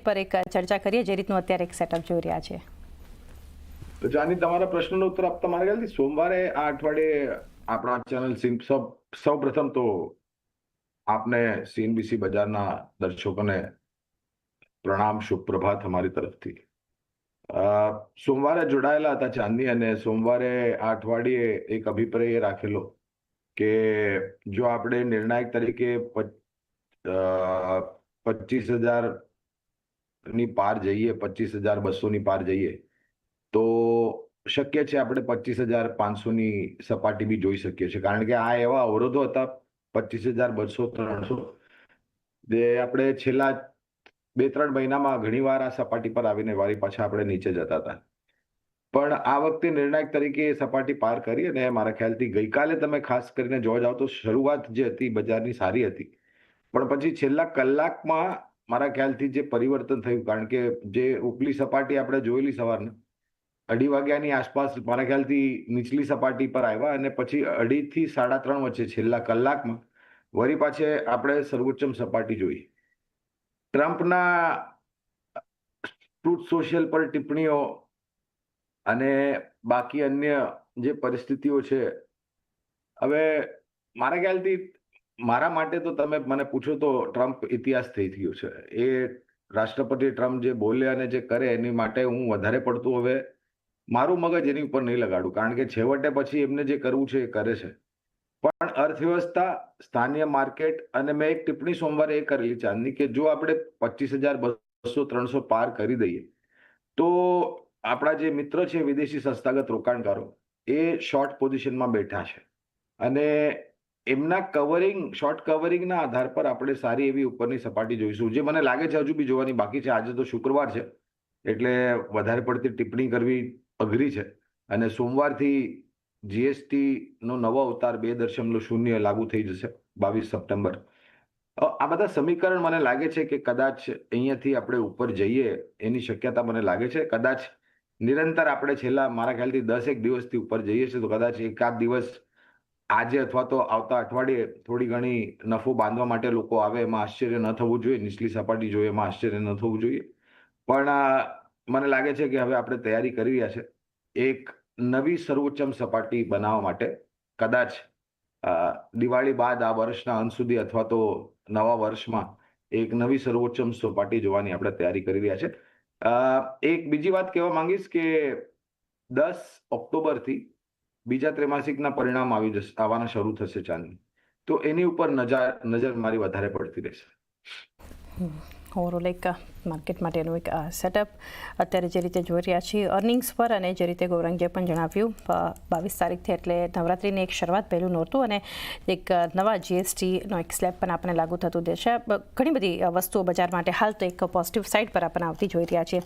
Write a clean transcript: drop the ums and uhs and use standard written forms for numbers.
Market પર એક ચર્ચા કરીએ જે રીતનું અત્યારે એક સેટઅપ જોઈ રહ્યા છે. તો જાની તમારા પ્રશ્નનો ઉત્તર આપતા મારા ખ્યાલથી સોમવારે આ અઠવાડિયે આપણા ચેનલ સૌ પ્રથમ તો આપને સીએનબીસી બજારના દર્શકોને પ્રણામ, શુભ પ્રભાત અમારી તરફથી. સોમવારે જોડાયેલા હતા ચાંદની, અને સોમવારે આ અઠવાડિયે એક અભિપ્રાય રાખેલો કે જો આપણે નિર્ણાયક તરીકે 25,000 ની પાર જઈએ, 25,200 ની પાર જઈએ તો શક્ય છે આપણે 25,500 ની સપાટી બી જોઈ શકીએ છીએ, કારણ કે આ એવા અવરોધો હતા 25,200-300 જે આપણે છેલ્લા 2-3 મહિનામાં ઘણીવાર આ સપાટી પર આવીને વારી પાછા આપણે નીચે જતા હતા. પણ આ વખતે નિર્ણાયક તરીકે એ સપાટી પાર કરી, અને મારા ખ્યાલથી ગઈકાલે તમે ખાસ કરીને જોવા જાઓ તો શરૂઆત જે હતી બજારની સારી હતી, પણ પછી છેલ્લા કલાકમાં મારા ખ્યાલથી જે પરિવર્તન થયું, કારણ કે જે ઉપલી સપાટી આપણે જોયેલી સવારના 2:30 વાગ્યાની આસપાસ મારા ખ્યાલથી નીચલી સપાટી પર આવ્યા, અને પછી 2:30 થી 3:30 વચ્ચે છેલ્લા કલાકમાં વળી પાછે આપણે સર્વોચ્ચમ સપાટી જોઈ. ટ્રમ્પના ટ્રુથ સોશિયલ પર ટિપ્પણીઓ અને બાકી અન્ય જે પરિસ્થિતિઓ છે, હવે મારા ખ્યાલથી મારા માટે તો તમે મને પૂછો તો ટ્રમ્પ ઇતિહાસ થઈ ગયો છે. એ રાષ્ટ્રપતિ ટ્રમ્પ જે બોલે અને જે કરે એની માટે હું વધારે પડતું હવે મારું મગજ એની ઉપર નહીં લગાડું, કારણ કે છેવટે પછી એમને જે કરવું છે એ કરે છે. પણ અર્થવ્યવસ્થા, સ્થાનિય માર્કેટ, અને મેં એક ટિપ્પણી સોમવારે એ કરેલી ચાંદની કે જો આપણે 25,200-300 પાર કરી દઈએ તો આપણા જે મિત્ર છે વિદેશી સંસ્થાગત રોકાણકારો એ શોર્ટ પોઝિશનમાં બેઠા છે, અને એમના શોર્ટ કવરિંગના આધાર પર આપણે સારી એવી ઉપરની સપાટી જોઈશું, જે મને લાગે છે હજુ બી જોવાની બાકી છે. આજે તો શુક્રવાર છે એટલે વધારે પડતી ટિપ્પણી કરવી અઘરી છે, અને સોમવારથી જીએસટી નો નવો અવતાર 2.0 લાગુ થઈ જશે 22 સપ્ટેમ્બર. આ બધા સમીકરણ મને લાગે છે કે કદાચ અહીંયાથી આપણે ઉપર જઈએ એની શક્યતા મને લાગે છે. કદાચ નિરંતર આપણે છેલ્લા મારા ખ્યાલથી 10 દિવસથી ઉપર જઈએ છીએ, તો કદાચ એકાદ દિવસ આજે અથવા તો આવતા અઠવાડિયે થોડી ઘણી નફો બાંધવા માટે લોકો આવે, એમાં આશ્ચર્ય ન થવું જોઈએ. નીચલી સપાટી જોઈએ એમાં આશ્ચર્ય ન થવું જોઈએ. પણ મને લાગે છે કે હવે આપણે તૈયારી કરી રહ્યા છે એક નવી સર્વોચ્ચમ સપાટી બનાવવા માટે. કદાચ દિવાળી બાદ આ વર્ષના અંત સુધી અથવા તો નવા વર્ષમાં એક નવી સર્વોચ્ચમ સપાટી જોવાની આપણે તૈયારી કરી રહ્યા છે. એક બીજી વાત કહેવા માંગીશ કે 10 ઓક્ટોબરથી બીજા ત્રૈમાસિકના પરિણામ આવવાના શરૂ થશે ચાંદની, તો એની ઉપર નજર મારી વધારે પડતી રહેશે. ઓવરઓલ એક માર્કેટ માટેનું એક સેટઅપ અત્યારે જે રીતે જોઈ રહ્યા છીએ અર્નિંગ્સ પર, અને જે રીતે ગૌરાંગે પણ જણાવ્યું 22 તારીખથી એટલે નવરાત્રિની એક શરૂઆત પહેલું નહોતું, અને એક નવા જીએસટીનો એક સ્લેબ પણ આપણને લાગુ થતું દેશે. ઘણી બધી વસ્તુઓ બજાર માટે હાલ તો એક પોઝિટિવ સાઇડ પર આપણે આવતી જોઈ રહ્યા છીએ.